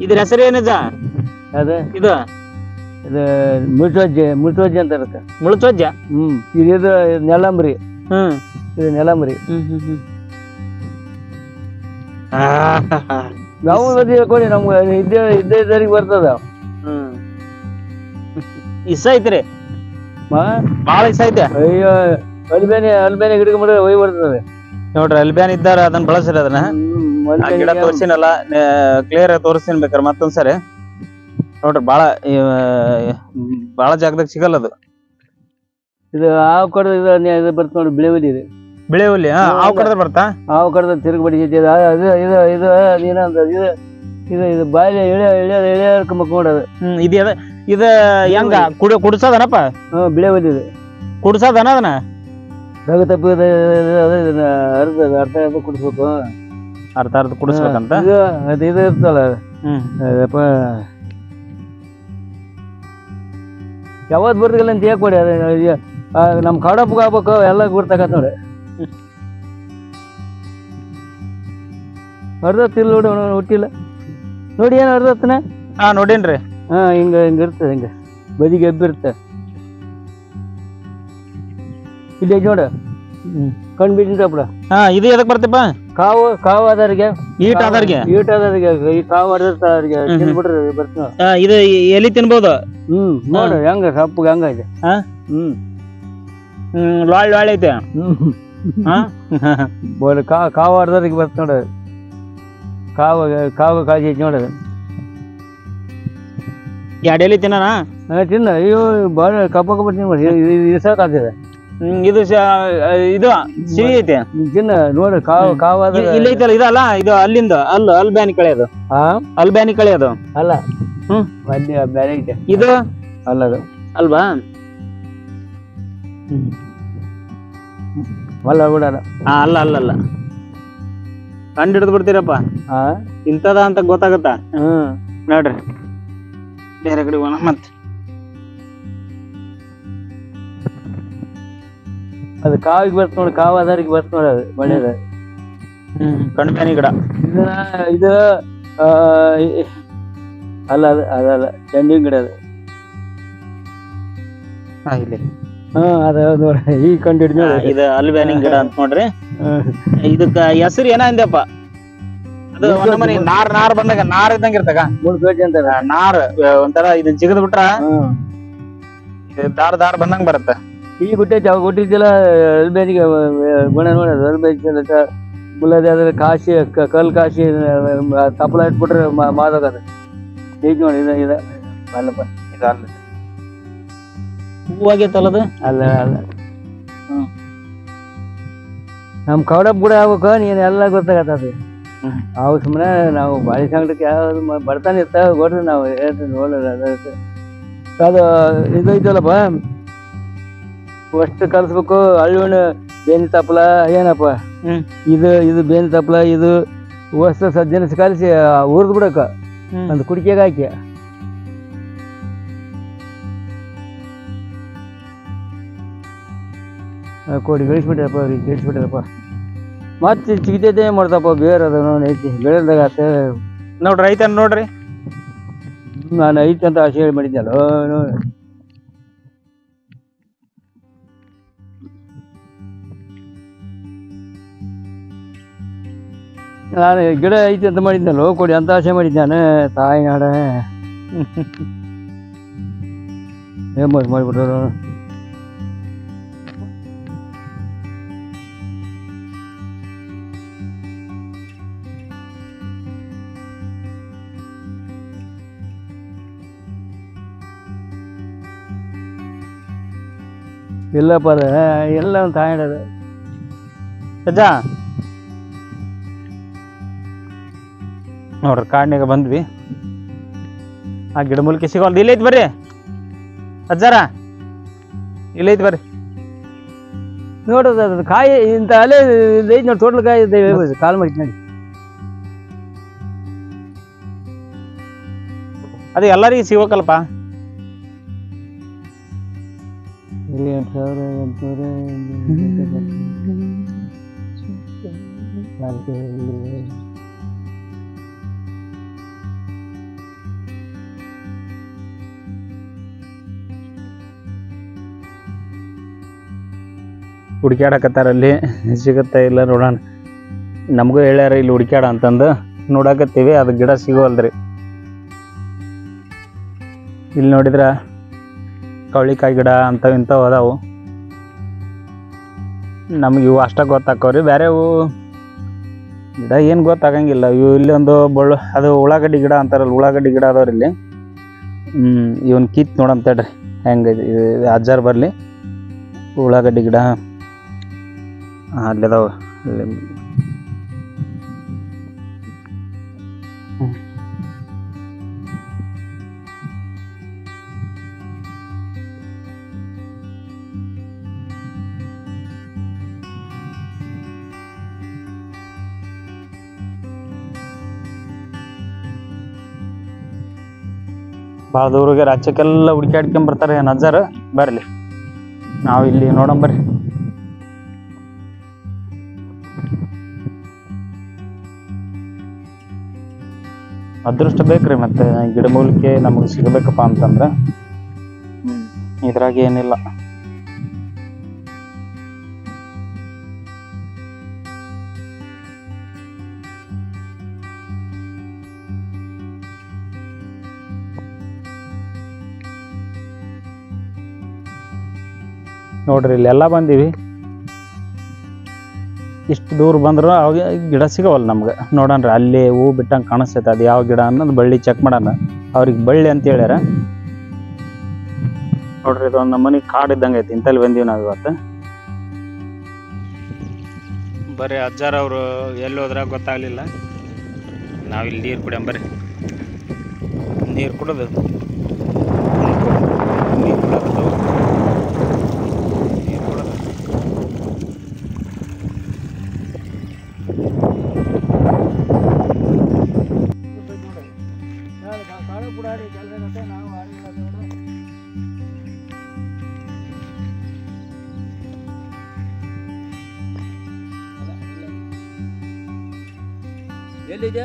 ಇದ್ರ ಹೆಸರು ಏನಜ್ಜ? ಅದ ಇದು ಮುಳ್ಚೋಜ್ಜಿ ಅಂತ ಅದಕ್ಕೆ. ಮುಳ್ಚೋಜ್ಜ? ಇದು ನೆಲಂಬ್ರಿ. ಇದು ನೆಲಂಬ್ರಿ. ನಾವು ಹೇಳ್ಕೊಡಿ, ನಮ್ಗೆ ಇದ್ದೇ ಬರ್ತದ. ಇಷ್ಟ ಐತ್ರಿ, ಬಾಳ ಇಷ್ಟ ಐತೆ. ಅಯ್ಯೋ, ಅಲ್ಬೇನೆ ಗಿಡಕ ಮಾಡಿದ್ರೆ ಒಯ್ ಬರ್ತದೆ ನೋಡ್ರಿ. ಅಲ್ಬ್ಯಾನ್ ಇದ್ದಾರ ಅದನ್ನ ಬಳಸ್ರಿ. ಅದನ್ನ ಗಿಡ ತೋರ್ಸಿನಲ್ಲ, ಕ್ಲಿಯರ್ ಆಗಿ ತೋರಿಸ್ತೀನಿ ಬೇಕಾರೆ ಮತ್ತೊಂದ್ಸರಿ ನೋಡ್ರಿ. ಬಾಳ ಜಾಗದಾಗ ಸಿಗಲ್ಲ ಅದು. ಇದು ಹಾವು ಕಡ್ದ ಇದು ಬರ್ತ ನೋಡಿ, ಬಿಳೆವಲಿ. ಇದು ಬಿಳೆವಲಿ ಹಾವು ಕಡ್ದ ಬರ್ತಾ? ಹಾವು ಕಡ್ದ ತಿರುಗಿ ಬಡಿಸೈತಿ. ಇದು ಬಾಯಿಲೆ ಇಳಿಯರ್ಕೊಂಬಕ್ ನೋಡೋದು. ಇದ ಹೆಂಗ ಕುಡ್ಸದನಪ್ಪ? ಬಿಳೆವಲಿ ಇದು ಕುಡ್ಸದನ? ಅದನ್ನ ರಗ ತಪ್ಪಿ ಅರ್ಧ ಕುಡಿಸ್ಬೇಕು. ಅರ್ಧ ಕುಡಿಸ್ಬೇಕಂತ ಇದು ಇರ್ತಲ್ಲ. ಯಾವತ್ ಬರ್ತಿಲ್ಲ ಅಂತ ಹೇಳ್ಕೊಡಿ. ನಮ್ ಕಾಡಪ್ಪಗ ಆಗ್ಬೇಕು, ಎಲ್ಲ ಗುರ್ತಾಕತ್ ನೋಡಿ. ಅರ್ಧತ್ತಿಲ್ಲ ನೋಡಿ ಹುಟ್ಟಿಲ್ಲ ನೋಡಿ ಏನು ಅರ್ಧತ್ತನ ಹಾ ನೋಡೇನ್ರಿ ಹಾ ಹಿಂಗ ಇರ್ತದೆ ಹಿಂಗ ಬದಿಗೆ ಎಬ್ಬಿರುತ್ತೆ ಇಲ್ಲಿ ನೋಡ ಕಣ್ ಬಿಟ್ಟಿದ್ದಪ್ಪ ಹಾ ಇದು ಎದಕ್ ಬರ್ತಪ್ಪ ಕಾವು ಆದವ್ರಿಗೆ ಈಟ್ ಆದವ್ರಿಗೆ ಈ ಕಾವು ಅರ್ಧತ್ತವ್ರಿಗೆ ತಿನ್ಬಿಟ್ರೆ ಬರ್ತಾವ ಇದು ಎಲಿ ತಿನ್ಬೋದು ನೋಡ ಹೆಂಗ ಸಪ್ಪಗೆ ಹಂಗ ಇದೆ ಲಾಳ್ ಲಾಳ್ ಐತೆ ಬೋಲ್ ಕಾವು ಅರ್ಧವ್ರಿಗೆ ಬರ್ತ ನೋಡ ಕಾವು ಕಾಳಜಿ ಐತಿ ನೋಡ ಎರಡು ಎಲಿ ತಿನ್ನ ತಿನ್ನ ಅಯ್ಯೋ ಬಾಳ ಕಪ್ಪ ಇಸಾಕಾಗ್ತದೆ ಇದು ಇದು ಸಿಹಿ ಐತೆ ತಿನ್ನ ನೋಡ ಕಾವು ಇಲ್ಲ ಐತಲ್ಲ ಇದಲ್ಲ ಇದು ಅಲ್ಲಿಂದ ಅಲ್ಲಿ ಬ್ಯಾನಿ ಕಳೆಯೋದು ಅಲ್ಲಿ ಬ್ಯಾನಿ ಕಳೆಯೋದು ಅಲ್ಲ ಅಲ್ಲಿ ಬ್ಯಾನಿ ಐತೆ ಇದು ಅಲ್ಲ ಅದು ಅಲ್ವಾ ಅಲ್ಲ ಬಿಡಲ್ಲ ಅಲ್ಲ ಅಲ್ಲ ಅಲ್ಲ ಕಂಡು ಹಿಡಿದು ಬಿಡ್ತೀರಪ್ಪ ಇಂಥದ ಅಂತ ಗೊತ್ತಾಗತ್ತಾ ನೋಡ್ರಿ ಬೇರೆ ಕಡೆ ಹೋಗೋಣ ಮತ್ತೆ ಅದು ಕಾವಿಗೆ ಬರ್ತ ನೋಡಿ ಕಾವು ಆಧಾರಿಗೆ ಬರ್ತ ನೋಡಿ ಅದು ಒಳ್ಳೇದ ಕಣ್ಬ್ಯಾನಿ ಗಿಡ ಇದು ಅಲ್ಲ ಅದು ಅದಲ್ಲ ಚೆಂಡಿನ ಗಿಡ ಅದು ಇಲ್ಲಿ ಅದ ನೋಡಿ ಈಗ ಕಂಡು ಹಿಡಿದ ಇದು ಅಲ್ಬ್ಯಾನಿ ಗಿಡ ಅಂತ ನೋಡ್ರಿ ಇದಕ್ಕ ಹೆಸರು ಏನ ಅಂದ್ಯಪ್ಪ ಅದು ಮನೆ ನಾರ್ ಬಂದಾಗ ನಾರ್ ಇದ್ದಂಗ ಇರ್ತಗ ಅಂತಾರ ನಾರ್ ಒಂಥರ ಇದು ಜಿಗದ್ ಬಿಟ್ರ ದಾರ ಬಂದಂಗ ಬರತ್ತ ಈ ಗುಟ್ಟೈತಿ ಅವಾಗ ಹುಟ್ಟಿದ್ದಿಲ್ಲ ಅಲ್ಬೇನಿಗೆ ಗುಣ ನೋಡೋದು ಅಲ್ಬೇನಿಗೆ ಮುಲ್ಲದೆ ಅದ್ರ ಕಾಶಿ ಕಲ್ ಕಾಶಿ ತಪ್ಪಲ ಇಟ್ಬಿಟ್ರೆ ಮಾದೋಗದ ಈಗ ನೋಡಿ ಇದು ಅಲ್ಲಪ್ಪ ಇದು ಅಲ್ಲ ಹೂವಾಗೈತಲ್ಲದು ಅಲ್ಲ ಅಲ್ಲ ನಮ್ ಕವಡಪ್ ಕೂಡ ಆಗ್ಬೇಕು ನೀನ್ ಎಲ್ಲ ಗೊತ್ತಾಗತ್ತದ ಅವು ಸುಮ್ಮನೆ ನಾವು ಬಾಳಿ ಸಂಗಟಕ್ಕೆ ಯಾವ್ದು ಬರ್ತಾನೆ ಇರ್ತಾವ ಕೊಡ್ರಿ ನಾವು ಹೇಳ್ತೀವಿ ನೋಡೋದು ಅದು ಇದು ಐತಲ್ಲಪ್ಪ ಅಷ್ಟು ಕಲ್ಸ್ಬೇಕು ಹಳ್ಳಿವಣ್ಣು ಬೇನಿ ತಪ್ಪಲ ಏನಪ್ಪ ಇದು ಬೇನಿ ತಪ್ಪಲ ಇದು ವಸ್ತು ಸಜ್ಜನಿಸಿ ಕಲಿಸಿ ಹುರಿದು ಬಿಡಕ ಒಂದು ಕುಡಿಕೆಗೆ ಹಾಕಿ ಕೊಡಿ ಗಳಿಸ್ಬಿಟ್ರಪ್ಪ ಅವ್ರಿಗೆ ಗಳಿಸ್ಬಿಟ್ರಪ್ಪ ಮತ್ತೆ ಚಿಗಿತೈತೆ ಮಾಡ್ತಪ್ಪ ಬೇರೆ ಅದು ಐತಿ ಬೆಳೆದಾಗ ಆತ ನೋಡ್ರಿ ಐತೆ ನೋಡ್ರಿ ನಾನು ಐತೆ ಅಂತ ಆಸೆ ಹೇಳಿ ಮಾಡಿದ್ದಲ್ಲ ನಾನು ಗಿಡ ಐತಿ ಅಂತ ಮಾಡಿದ್ನಲ್ಲ ಕೊಡಿ ಅಂತ ಆಸೆ ಮಾಡಿದ್ದೆ ನಾನು ತಾಯಿ ನಾಡ ಫೇಮಸ್ ಮಾಡಿಬಿಟ್ರು ಇಲ್ಲಪ್ಪ ಅದ ಎಲ್ಲ ಒಂದು ತಾಯಿಡದ ಅಜ್ಜ ನೋಡ್ರಿ ಕಾಡ್ನಾಗ ಬಂದ್ವಿ ಆ ಗಿಡ ಮೂಲಿಕೆ ಸಿಗೋಲ್ದು ಇಲ್ಲೈತಿ ಬರ್ರಿ ಅಜ್ಜಾರ ಇಲ್ಲೈತಿ ಬರ್ರಿ ನೋಡೋದು ಅದ್ರ ಕಾಯಿ ಇಂಥ ಅಲೆ ಐತಿ ನೋಡಿ ಟೋಟಲ್ ಕಾಯಿ ಕಾಲ್ ಮಾಡಿ ನೋಡಿ ಅದು ಎಲ್ಲರಿಗೂ ಸಿಗೋಕಲ್ಪ 2800 ಹುಡುಕ್ಯಾಡಕತ್ತಾರ ಅಲ್ಲಿ ಸಿಗುತ್ತಾ ಇಲ್ಲ ನೋಡೋಣ ನಮಗೂ ಹೇಳ್ಯಾರ ಇಲ್ಲಿ ಹುಡುಕ್ಯಾಡ ಅಂತಂದು ನೋಡಕತ್ತೀವಿ ಅದು ಗಿಡ ಸಿಗೋಲ್ದ್ರಿ ಇಲ್ಲಿ ನೋಡಿದ್ರ ಕವಳಿಕಾಯಿ ಗಿಡ ಅಂಥವು ಇಂಥವು ಅದಾವು ನಮ್ಗೆ ಇವು ಅಷ್ಟ ಗೊತ್ತಾಕವ್ರಿ ಬೇರೆ ಇವು ಗಿಡ ಏನು ಗೊತ್ತಾಗಂಗಿಲ್ಲ ಇವು ಇಲ್ಲಿ ಒಂದು ಬಳ್ಳು ಅದು ಉಳ್ಳಾಗಡ್ಡಿ ಗಿಡ ಅಂತಾರಲ್ಲ ಉಳ್ಳಾಗಡ್ಡಿ ಗಿಡ ಅದಾವ್ರಿ ಇಲ್ಲಿ ಇವನ್ ಕಿತ್ ನೋಡಂತೇಳ್ರಿ ಹೆಂಗೆ ಅಜ್ಜಾರ್ ಬರಲಿ ಉಳ್ಳಾಗಡ್ಡಿ ಗಿಡ ಅಲ್ಲಿದಾವ ಅಲ್ಲಿ ಭಾಳ ದೂರಿಗೆ ರಾಜ್ಯಕ್ಕೆಲ್ಲ ಹುಡುಕ್ಯಾಡ್ಕೊಂಬರ್ತಾರೆ ಏನು ಅಜ್ಜಾರ ಬರ್ಲಿ ನಾವು ಇಲ್ಲಿ ನೋಡಂಬರ್ರಿ ಅದೃಷ್ಟ ಬೇಕ್ರಿ ಮತ್ತೆ ಗಿಡಮೂಲಿಕೆ ನಮಗೆ ಸಿಗಬೇಕಪ್ಪ ಅಂತಂದ್ರೆ ಇದ್ರಾಗ ಏನಿಲ್ಲ. ನೋಡ್ರಿ ಇಲ್ಲೆಲ್ಲ ಬಂದೀವಿ, ಇಷ್ಟು ದೂರ ಬಂದ್ರು ಅವಾಗ ಗಿಡ ಸಿಗವಲ್ಲ ನಮ್ಗೆ. ನೋಡೋಣ್ರಿ ಅಲ್ಲಿ ಹೂ ಬಿಟ್ಟಂಗೆ ಕಾಣಿಸ್ತೈತೆ, ಅದು ಯಾವ ಗಿಡ ಅನ್ನೋದು ಬಳ್ಳಿ ಚೆಕ್ ಮಾಡೋಣ. ಅವ್ರಿಗೆ ಬಳ್ಳಿ ಅಂತ ಹೇಳ್ಯಾರ. ನೋಡ್ರಿ ಇದೊಂದು ನಮ್ಮನೆ ಕಾಡು ಇದ್ದಂಗೆ ಐತಿ, ಇಂತಲ್ಲಿ ಬಂದೀವಿ ನಾವು ಇವತ್ತು. ಬರ್ರಿ ಅಜ್ಜಾರ ಅವರು ಎಲ್ಲಿ ಹೋದ್ರ ಗೊತ್ತಾಗ್ಲಿಲ್ಲ. ನಾವಿಲ್ಲಿ ನೀರು ಕುಡಿಯಂ ಬರ್ರಿ. ನೀರು ಕುಡಿದು ನೀರು ಕುಡಿಯೋದು ಎಲ್ಲಿದೆ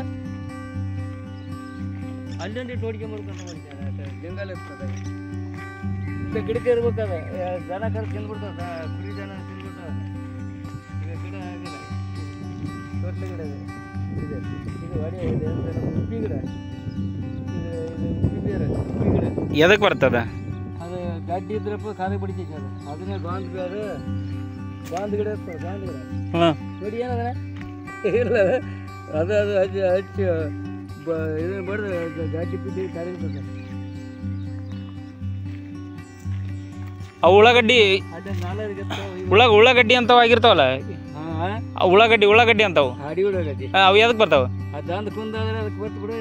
ಅಲ್ಲೊಂದು ನೋಡ್ಕೆ ಮಾಡ್ಕೊಂತ ಮಾಡಿದ್ದಾರೆ. ಜಂಗಲ್ ಇರ್ತದೆ, ಗಿಡಕ್ಕೆ ಇರ್ಬೇಕಾದ ದನ ಕರ್ ತಿಂದ್ಬಿಡ್ತದ, ಕುರಿ ದನ ತಿಂದ್ಬಿಡ್ತದ. ಈಗ ಗಿಡ ಆಗಿಲ್ಲ, ತೊಟ್ಲ ಗಿಡ ಇದೆ, ಇದು ಅಡಿ ಇದೆ, ಉಪ್ಪಿ ಗಿಡ, ಇದು ಉಪ್ಪಿ ಬೇರೆ, ಉಪ್ಪಿ ಗಿಡ ಎದಕ್ಕೆ ಬರ್ತದ? ಅದು ಗಡ್ಡಿ ಇದ್ರಪ್ಪ ಕಾಲಿಗೆ ಬಿಡಿತೈತೆ. ಅದು ಅದನ್ನೇ ಗಾಂದ್ ಬೇರೆ, ಗಾಂದ್ ಗಿಡ ಇರ್ತದೆ, ಗಾಂದ್ ಗಿಡ ನೋಡಿ ಏನದ ಇಲ್ಲ, ಅದು ಅದು ಹಚ್ಚಿ ಹಚ್ಚಿ ಇದನ್ನು ಬಡ್ದು ಗಾಡಿ ಬಿದ್ದು ಕಾಲಿರ್ತದೆ. ಅವು ಉಳ್ಳಾಗಡ್ಡಿ ಉಳ್ಳಾಗಡ್ಡಿ ಅಂತವ ಆಗಿರ್ತಾವಲ್ಲ, ಉಳ್ಳಾಗಡ್ಡಿ ಅಂತವು ಅಡಿ ಉಳ್ಳಾಗಡ್ಡಿ ಅವು ಎದಕ್ಕೆ ಬರ್ತಾವ? ಅದಂದು ಕುಂದಾದ್ರೆ ಅದಕ್ಕೆ ಬರ್ತು ಬಿಡು,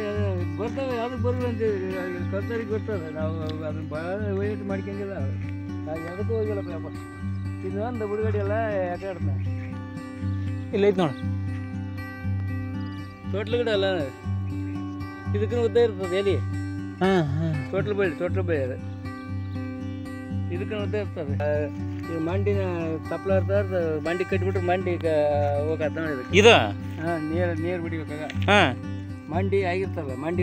ಬರ್ತಾವೆ. ಯಾವ್ದಕ್ಕೆ ಬರಲ್ಲ ಅಂತೀವಿ, ಕರ್ತರಿಗೆ ಬರ್ತದೆ. ನಾವು ಅದನ್ನ ಭಾಳ ವೇಟ್ ಮಾಡ್ಕೊಂಡಿಲ್ಲ, ನಾವು ಎದಕ್ಕೂ ಹೋಗಿಲ್ಲಪ್ಪ ಯಪ್ಪ. ಇನ್ನೊಂದು ಬುಡಗಡೆ ಎಲ್ಲ ಯಾಕೆ ಇಲ್ಲ ಐತೆ ನೋಡಿ, ತೊಟ್ಲು ಗಿಡ ಅಲ್ಲ, ಇದಕ್ಕೂ ಉದ್ದ ಇರ್ತದೆ ಎಲ್ಲಿ. ತೊಟ್ಲು ಬಳ್ಳಿ ಅದು, ಇದಕ್ಕೂ ಉದ್ದ ಇರ್ತದೆ. ಈ ಮಂಡಿನ ತಪ್ಪಲ ಇರ್ತದೆ, ಮಂಡಿ ಕಟ್ಟಿಬಿಟ್ರೆ ಮಂಡಿ ಹೋಗತ್ತ ನೋಡಿ. ಇದು ನೀರು ಬಿಡಿಬೇಕಾಗ ಮಂಡಿ ಆಗಿರ್ತವೆ, ಮಂಡಿ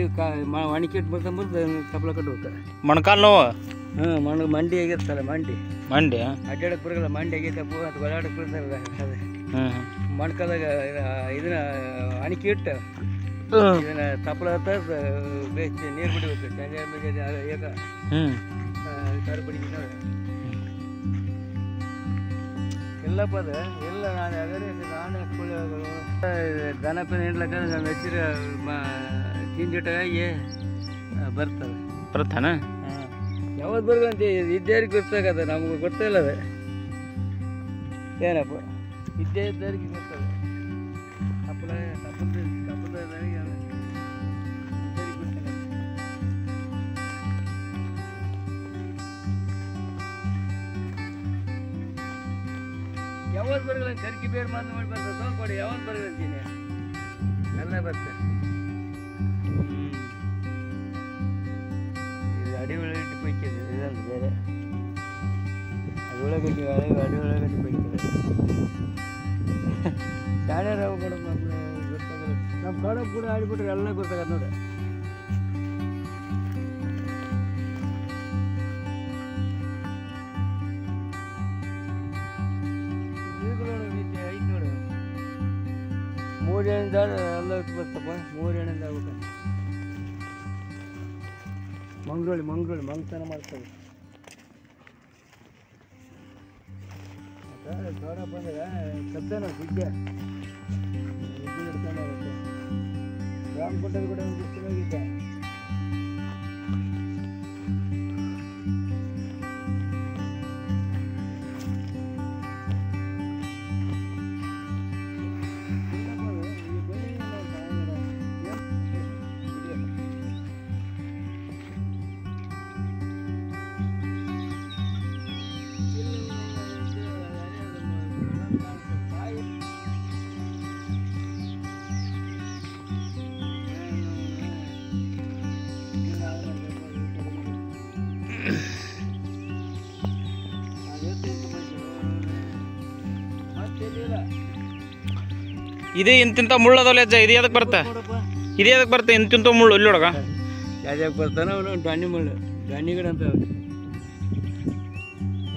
ಒಣಕಿಟ್ಟು ಬರ್ಕೊಂಬರ್ದು ತಪ್ಪಲ ಕಟ್ಬೇಕು. ಮೊಣಕಾಲು ನೋವು ಮಂಡಿ ಆಗಿರ್ತಲ್ಲ, ಮಂಡಿ ಅಡ್ಡಾಡಕ್ಕೆ ಬರಲ್ಲ, ಮಂಡಿ ಆಗೈತಪ್ಪ ಅಂತ ಓಡಾಡಕ್ಕೆ ಬರ್ತಲ್ಲ. ಅದು ಮೊಣಕಾಲಾಗ ಇದನ್ನ ಅಣಿಕೆ ಇಟ್ಟು ಇದನ್ನ ತಪ್ಪಲ ಬೇಯಿಸಿ ನೀರು ಬಿಡಬೇಕು. ಈಗ ಕರು ಬಿಡಿ ಎಲ್ಲಪ್ಪ ಅದು ಎಲ್ಲ ನಾನು ಅದೇ ನಾನೇ ದನಪನ ಇಡ್ಲಕ್ಕ ನಮ್ಮ ಹೆಸರು ತಿಂದಿಟ್ಟಾಗಿ ಬರ್ತಾನ. ಯಾವತ್ತು ಬರ್ಗಂತ ಇದ್ದೇರಿಗೆ ಗೊತ್ತಾಗದ, ನಮ್ಗೆ ಗೊತ್ತೇ ಇಲ್ಲ ಅದು ಏನಪ್ಪ. ಇದ್ದೇ ಇದ್ದವ್ರಿಗೆ ಗೊತ್ತದ, ತಪ್ಪಲ ಯಾವತ್ತು ಬರಲ್ಲ. ಕರ್ಕಿ ಬೇರೆ ಮಾತು ಮಾಡಿ ಬರ್ತದೆ ಕೊಡಿ, ಯಾವತ್ತು ಬರಲ್ಲ ಅಂತೀನಿ ಎಲ್ಲ ಬರ್ತದೆ. ಇದು ಅಡಿ ಉಳ್ಳಾಗಡ್ಡಿ ಪೈಕಿ ಇದಂತ ಬೇರೆ, ಅದು ಉಳ್ಳಾಗಡ್ಡಿ ಅಡಿ ಉಳ್ಳಾಗಡ್ಡಿ ಪೈಕಿ ಶಾಲೆ ರಾವ್ ಕೂಡ ಗೊತ್ತಾಗಲ್ಲ. ನಮ್ಮ ಕಡೆ ಕೂಡ ಆಡಿಬಿಟ್ರೆ ಎಲ್ಲ ಗೊತ್ತಾಗತ್ತೆ ನೋಡಿ. ಐದು ನೋಡಿ, 3 ಎಣ್ಣಿಂದ ಎಲ್ಲ ಬರ್ತಪ್ಪ. 3 ಎಣ್ಣಿಂದ ಆಗ್ಬೇಕು. ಮಂಗ್ತನ ಮಾಡ್ತವೆ. ದೊಡ್ಡ ಬಂದ್ರೆ ಸತ್ತೇನ ಸಿದ್ದೆ ಹಿಡ್ಕೊಂಡು ಹೋಗುತ್ತೆ. ರಾಮ್ ಕೊಟ್ಟದ ಕೂಡ ಒಂದು ಹೋಗಿದ್ದೆ. ಇದೇ ಇಂತಿಂತ ಮುಳ್ಳು ಅದಾವಲ್ಲ ಅಜ್ಜ, ಇದು ಎದಕ್ಕೆ ಬರ್ತಾ? ಇದೇ ಎದಕ್ಕೆ ಬರ್ತಾ ಇಂತಿಂತ ಮುಳ್ಳು ಇಲ್ಲಿ ಹುಡುಗ? ಯಾವ್ಯಾಕೆ ಬರ್ತಾನೆ ಅವನು ದಾಣಿ ಮುಳ್ಳು, ದಾಣಿ ಗಿಡ ಅಂತ.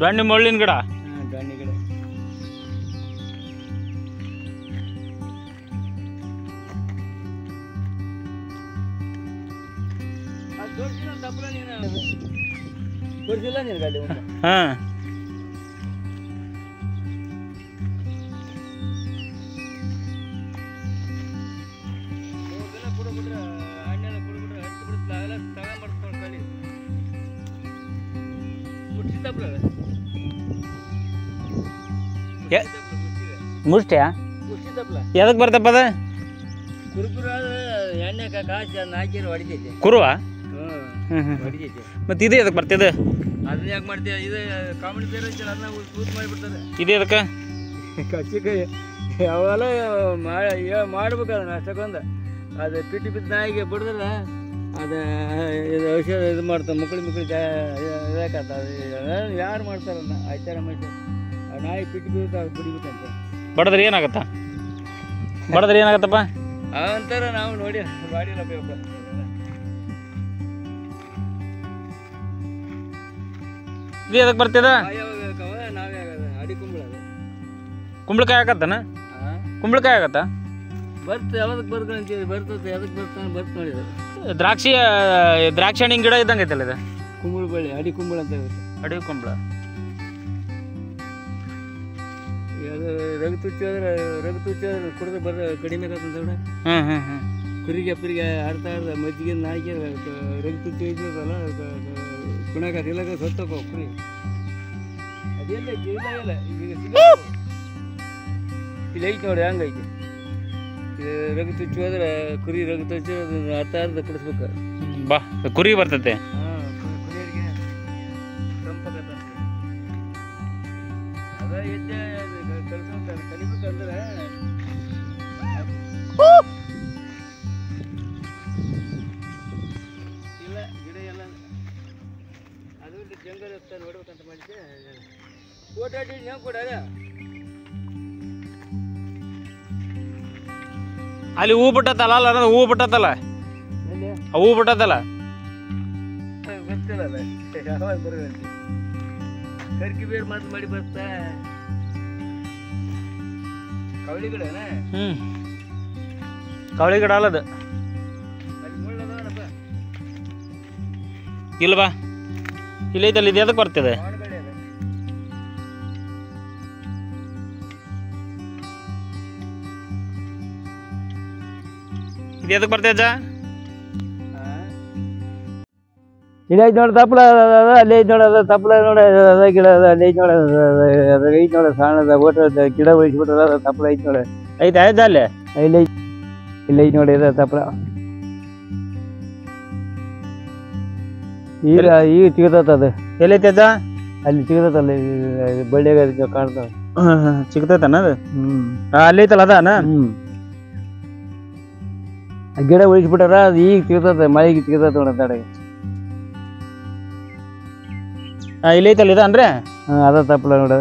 ದಾಣಿ ಮುಳ್ಳಿನ ಗಿಡ? ಹಾಂ, ದಾಣಿ ಗಿಡ. ತೋರಿಸಿಲ್ಲ ನಿನಗೆ ಅಲ್ಲಿ? ಹಾಂ. ಮುಷ್ಟಿಯಾ? ಎದಕ್ಕೆ ಬರ್ತಪ್ಪ ಅದ? ಕುರುಕುರು ಎಣ್ಣೆ ಕಾಸಿ ಅದನ್ನ ಹಾಕಿರೋ ಹೊಡಿತೈತಿ. ಕುರುವ? ಹೊಡಿತೈತಿ. ಮತ್ತೆ ಇದು ಎದಕ್ಕೆ ಬರ್ತಿದೆ? ಅದನ್ನ ಯಾಕೆ ಮಾಡ್ತೀಯ? ಇದು ಕಾಮಿಡಿ ಬೇರೆ ಐತಲ್ಲ, ಅದನ್ನ ತೂತ್ ಮಾಡಿಬಿಡ್ತಾರೆ. ಇದು ಎದಕ್ಕೆ? ಕಚ್ಚಿಕಾಯಿ ಅವೆಲ್ಲ ಮಾಡ್ಬೇಕು. ಅದನ್ನ ಅಷ್ಟಕ್ಕೊಂದು ಅದು ಪಿಟಿ ಬಿದ್ದು ನಾಯಿಗೆ ಬಿಡಿದ್ರೆ ಅದು ಔಷಧ ಇದು ಮಾಡ್ತಾರೆ. ಮುಕ್ಕಳಿ ಇದಾಕತ್ತ. ಅದು ಯಾರು ಮಾಡ್ತಾರನ್ನ ಆಚಾರ ಮನುಷ್ಯ. ಆ ನಾಯಿ ಪಿಟಿ ಬಿದ್ದು ಅದು ಬಿಡಿಬೇಕಂತ. ಬಡದ್ರೆ ಏನಾಗತ್ತ? ಬಡದ್ರೆ ಏನಾಗತ್ತಪ್ಪ? ಅವಂತಾರ ನಾವು ನೋಡಿ ಮಾಡಿಲ್ಲ ಬೇಕ. ಇದು ಎದಕ್ಕೆ ಬರ್ತಿದ? ನಾವೇ ಆಗದ ಅಡಿ ಕುಂಬಳ. ಅದು ಕುಂಬಳಕಾಯಿ ಆಗತ್ತನ? ಕುಂಬಳಕಾಯಿ ಆಗತ್ತ? ಬರ್ತ ಯಾವ್ದಕ್ಕೆ ಬರ್ತಾನೆ ಬರ್ತದೆ. ಎದಕ್ಕೆ ಬರ್ತಾನೆ ಬರ್ತ ನೋಡಿದ. ದ್ರಾಕ್ಷಿ ಹಣ್ಣಿನ ಗಿಡ ಇದ್ದಂಗೆ ಐತಲ್ಲ ಇದು? ಕುಂಬಳ ಬಳ್ಳಿ, ಅಡಿ ಕುಂಬಳ ಅಂತ ಹೇಳುತ್ತೆ. ಅಡಿ ಕುಂಬಳ. ಅದು ರಗು ತುಚ್ಚಿದ್ರೆ ಕುಡಿದ್ರೆ ಕಡಿಮೆ ಆಗತ್ತಂತ ಬಿಡ. ಕುರಿಗೆ ಪರಿಗೆ ಆಡ್ತಾ ಮಜ್ಜಿಗೆ ನಾಯಿಗೆ ರಗು ತುಚ್ಚಿ ಐತದಲ್ಲ, ಕುಣಕ ಇಲ್ಲಾಗ ಸತ್ತೋಕ ಕುರಿ. ಅದೆಲ್ಲ ಇಲ್ಲ ಇಲ್ಲಿ ಐತಿ ನೋಡಿ. ಹಂಗೈತಿ ರಗು ತುಚ್ಚಿ ಹೋದ್ರೆ ಕುರಿ ರಗು ತುಚ್ಚಿ ಅರ್ಧ ಕುಡಿಸ್ಬೇಕು. ಬಾ ಕುರಿ ಬರ್ತೈತೆ. ಕುರಿಯರಿಗೆ ತಂಪಾಗತ್ತ. ಅದ ಎದ್ದೆ ಕಲಿಬೇಕಂದ್ರೆ ಇಲ್ಲ ಗಿಡ ಎಲ್ಲ ಅದು ಜಂಗಲ್ ನೋಡ್ಬೇಕಂತ ಮಾಡಿದ್ದೆ. ಫೋಟೋ ಹೆಂಗೆ ಕೊಡ ಅಲ್ಲಿ ಹೂ ಬಿಟ್ಟತ್ತಲ್ಲ, ಅಲ್ಲ ಹೂ ಬಿಟ್ಟತ್ತಲ್ಲ, ಹೂ ಬಿಟ್ಟತ್ತಲ್ಲ. ಗೊತ್ತಿಲ್ಲ ಯಾವಾಗ ಬರೋದಂತ. ಕರ್ಕಿ ಬೇರೆ ಮಾತು ಮಾಡಿ ಬರ್ತಾ ಕವಳಿ ಗಿಡನ? ಕವಳಿ ಗಿಡ ಅಲ್ಲದು. ಅಲ್ಲಿ ಮುಳ್ಳದವನಪ್ಪ. ಇಲ್ವಾ? ಇಲ್ಲ ಐತಲ್ಲ. ಇದು ಎದಕ್ಕೆ ಬರ್ತಿದೆ? ಮಾಡಬೇಡಿ ಅದ. ಇದು ಎದಕ್ಕೆ ಬರ್ತದೆ ಅಜ್ಜ? ಇಲ್ಲಿ ಐದು ನೋಡಿ ತಪ್ಪಲ ಅಲ್ಲಿ ಐದು ನೋಡೋದು ತಪ್ಪಲ ನೋಡಿ ಅದ ಗಿಡ ಅದ ಅಲ್ಲಿ ಐದು ನೋಡ ಅದ ಐದು ನೋಡ ಸಣ್ಣದ ಓಟ ಗಿಡ ಬೆಳೆಸ್ಬಿಟ್ರೆ ಅದ ತಪ್ಪಲ ಐದು ನೋಡ. ಐತೆ ಆಯ್ತು ಅಲ್ಲಿ ಇಲ್ಲಿ ಇಲ್ಲಿ ಐದು ನೋಡಿ ಅದ ತಪ್ಪಲ. ಈಗ ಸಿಗತದ ಅದು. ಎಲ್ಲೈತೆ ಅಜ್ಜ? ಅಲ್ಲಿ ಸಿಗತಲ್ಲ ಬಳ್ಳಿಯಾಗ ಕಾಣ್ತಾವ. ಸಿಗ್ತೈತನ ಅದು? ಅಲ್ಲಿ ಐತಲ್ಲ ಅದಾನ? ಗಿಡ ಉಳಿಸ್ಬಿಟ್ಟಾರ ಅದು ಈಗ ಸಿಗ್ತದ. ಮಳೆಗೆ ಸಿಗತದ ನೋಡ ತಡೆಗೆ. ಇಲ್ಲಿ ಐತಲ್ಲ ಇದ ಅಂದ್ರೆ? ಅದ ತಪ್ಪಲ ನೋಡ.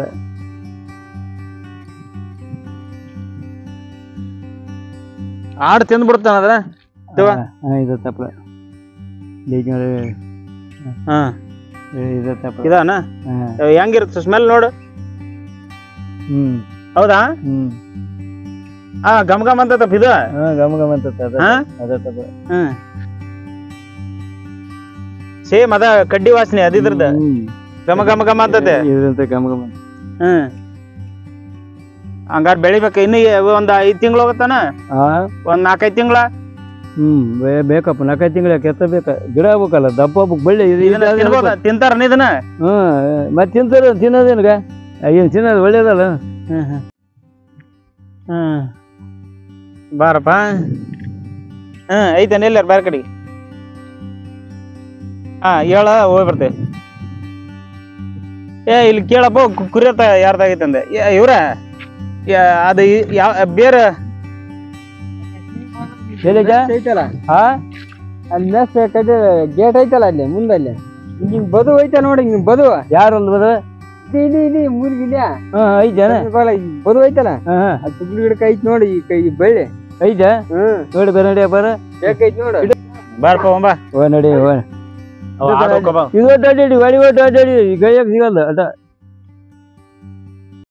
ಆಡ್ ತಿಂದ್ ಬಿಡ್ತಾನ ಅದ್ರ? ಇದು ತಪ್ಪಲ ನೋಡಿ. ಇದು ತಪ್ಪಲ ಇದಾನ? ಹೆಂಗಿರುತ್ತೆ ಸ್ಮೆಲ್ ನೋಡು. ಹೌದಾ? ಗಮ್ ಗಮ್ ಅಂತ ಇದು? ಗಮ್ ಗಮ್ ಅಂತ ಅದ ತಪ್ಪಲ. ಸೇಮ್ ಅದ ಕಡ್ಡಿ ವಾಸನೆ ಅದಿದ್ರದ ಗಮ ಗಮ ಗಮ ಅಂತತೆ. ಗಮ ಗಮ. ಹಂಗಾರ ಬೆಳಿಬೇಕ. ಇನ್ನು ಒಂದ್ 5 ತಿಂಗಳು ಹೋಗತ್ತಾನ? ಒಂದ್ 4-5 ತಿಂಗಳ? ಬೇಕಪ್ಪ. 4-5 ತಿಂಗಳ ಕೆತ್ತಬೇಕ. ಗಿಡ ಆಗ್ಬೇಕಲ್ಲ, ದಪ್ಪ ಆಗ್ಬೇಕು ಬಳ್ಳಿ. ತಿಂತಾರ ಇದನ್ನ? ಮತ್ ತಿಂತಾರ. ತಿನ್ನೋದೇನ್ಗ ಏನ್ ತಿನ್ನೋದು ಒಳ್ಳೇದಲ್ಲ. ಬಾರಪ್ಪ. ಐತೇನ ಎಲ್ಲಾರ ಬೇರೆ ಕಡೆಗೆ? ಹೇಳ ಹೋಗಿ ಬರ್ತೇವೆ. ಇಲ್ಲಿ ಕೇಳಪ್ಪ, ಕುರಿಯತ್ತ ಯಾರ್ದಾಗೈತಂದೆ ಇವ್ರ? ಅದು ಯಾವ ಬೇರೆ ಐತಲ್ಲ? ಅಲ್ಲಿ ಮೆಸ್ ಗೇಟ್ ಐತಲ್ಲ ಅಲ್ಲಿ ಮುಂದಲ್ಲಿ. ಹಿಂಗ್ ಬದು ಐತ ನೋಡಿ. ಹಿಂಗ್ ಬದು ಯಾರೊಂದು ಬದು ಇಲ್ಲಿ ಮೂರ್ಗಿಲ್ಲ ಐತ್ ಜನ ಬದು ಐತಲ್ಲ ಹಾ ಅದು ತುಗ್ಲಿ ಗಿಡಕ್ಕೆ ಐತ್ ನೋಡಿ ಈ ಕೈ ಬೆಳ್ಳಿ ಐತ ನೋಡಿ ಬರ ನಡಿಯ ಬರ ಬೇಕೈತ್ ನೋಡು ಬಾರಪ್ಪ ಬಾ ಓ ನಡಿ ಓ ಅವ ಆಟೋಕ ಬಾ ಇದು ಅಡ್ಡಾಡಿ ಹೊಡಿ ಒಟ್ಟು ಅಡ್ಡಾಡಿ ಗೈಯಾಗ ಸಿಗಲ್ಲ ಅಡ್ಡ